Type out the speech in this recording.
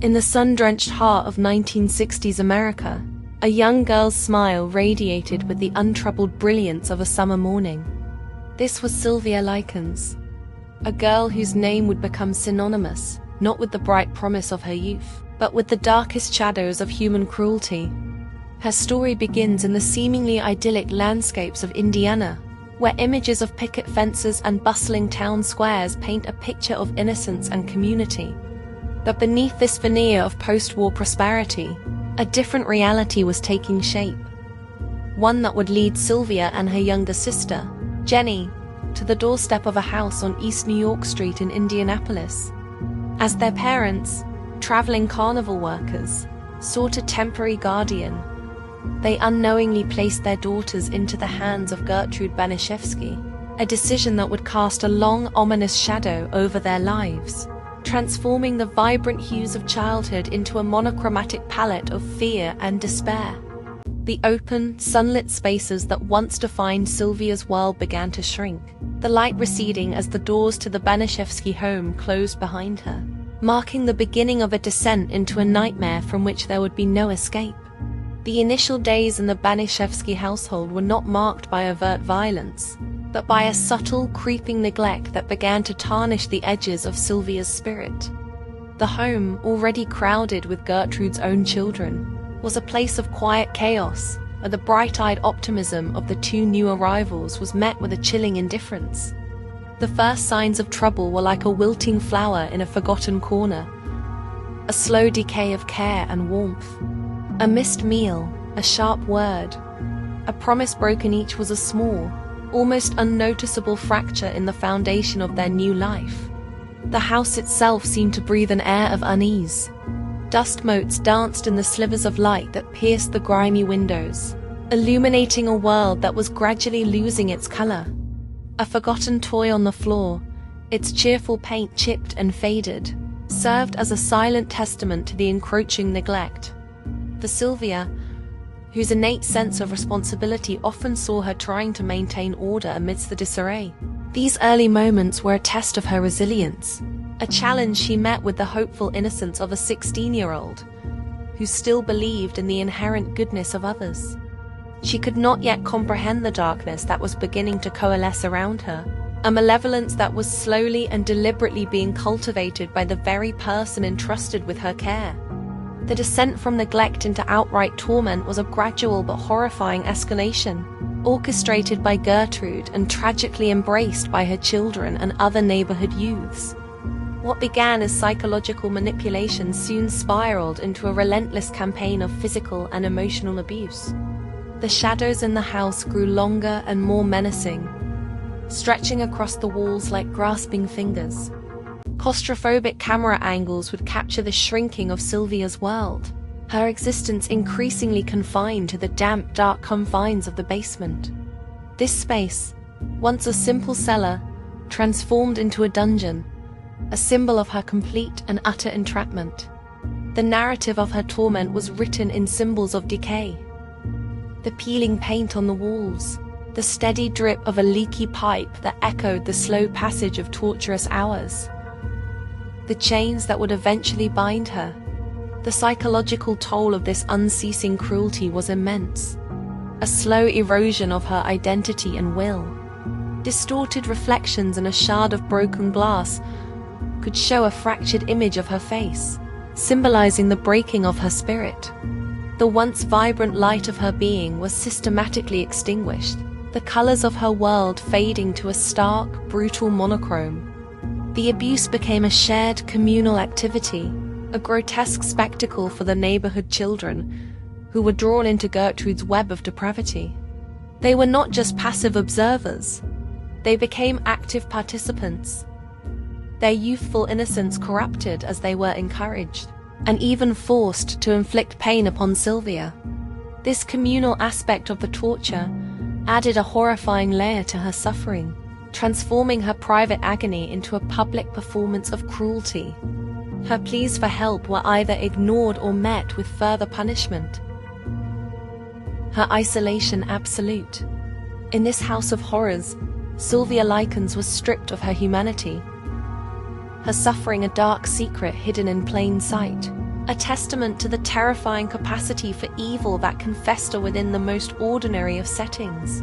In the sun-drenched heart of 1960s America, a young girl's smile radiated with the untroubled brilliance of a summer morning. This was Sylvia Likens, a girl whose name would become synonymous, not with the bright promise of her youth, but with the darkest shadows of human cruelty. Her story begins in the seemingly idyllic landscapes of Indiana, where images of picket fences and bustling town squares paint a picture of innocence and community. But beneath this veneer of post-war prosperity, a different reality was taking shape. One that would lead Sylvia and her younger sister, Jenny, to the doorstep of a house on East New York Street in Indianapolis. As their parents, traveling carnival workers, sought a temporary guardian, they unknowingly placed their daughters into the hands of Gertrude Banishevsky, a decision that would cast a long, ominous shadow over their lives, transforming the vibrant hues of childhood into a monochromatic palette of fear and despair. The open, sunlit spaces that once defined Sylvia's world began to shrink, the light receding as the doors to the Banishevsky home closed behind her, marking the beginning of a descent into a nightmare from which there would be no escape. The initial days in the Banishevsky household were not marked by overt violence, but by a subtle, creeping neglect that began to tarnish the edges of Sylvia's spirit. The home, already crowded with Gertrude's own children, was a place of quiet chaos, where the bright-eyed optimism of the two new arrivals was met with a chilling indifference. The first signs of trouble were like a wilting flower in a forgotten corner, a slow decay of care and warmth. A missed meal, a sharp word, a promise broken, each was a small, almost unnoticeable fracture in the foundation of their new life. The house itself seemed to breathe an air of unease. Dust motes danced in the slivers of light that pierced the grimy windows, illuminating a world that was gradually losing its color. A forgotten toy on the floor, its cheerful paint chipped and faded, served as a silent testament to the encroaching neglect. For Sylvia, whose innate sense of responsibility often saw her trying to maintain order amidst the disarray, these early moments were a test of her resilience, a challenge she met with the hopeful innocence of a 16-year-old, who still believed in the inherent goodness of others. She could not yet comprehend the darkness that was beginning to coalesce around her, a malevolence that was slowly and deliberately being cultivated by the very person entrusted with her care. The descent from neglect into outright torment was a gradual but horrifying escalation, orchestrated by Gertrude and tragically embraced by her children and other neighborhood youths. What began as psychological manipulation soon spiraled into a relentless campaign of physical and emotional abuse. The shadows in the house grew longer and more menacing, stretching across the walls like grasping fingers. Claustrophobic camera angles would capture the shrinking of Sylvia's world, her existence increasingly confined to the damp, dark confines of the basement. This space, once a simple cellar, transformed into a dungeon, a symbol of her complete and utter entrapment. The narrative of her torment was written in symbols of decay. The peeling paint on the walls, the steady drip of a leaky pipe that echoed the slow passage of torturous hours. The chains that would eventually bind her. The psychological toll of this unceasing cruelty was immense. A slow erosion of her identity and will. Distorted reflections in a shard of broken glass could show a fractured image of her face, symbolizing the breaking of her spirit. The once vibrant light of her being was systematically extinguished, the colors of her world fading to a stark, brutal monochrome. The abuse became a shared communal activity, a grotesque spectacle for the neighborhood children, who were drawn into Gertrude's web of depravity. They were not just passive observers, they became active participants, their youthful innocence corrupted as they were encouraged, and even forced to inflict pain upon Sylvia. This communal aspect of the torture added a horrifying layer to her suffering, transforming her private agony into a public performance of cruelty. Her pleas for help were either ignored or met with further punishment. Her isolation absolute. In this house of horrors, Sylvia Likens was stripped of her humanity, her suffering a dark secret hidden in plain sight. a testament to the terrifying capacity for evil that can fester within the most ordinary of settings.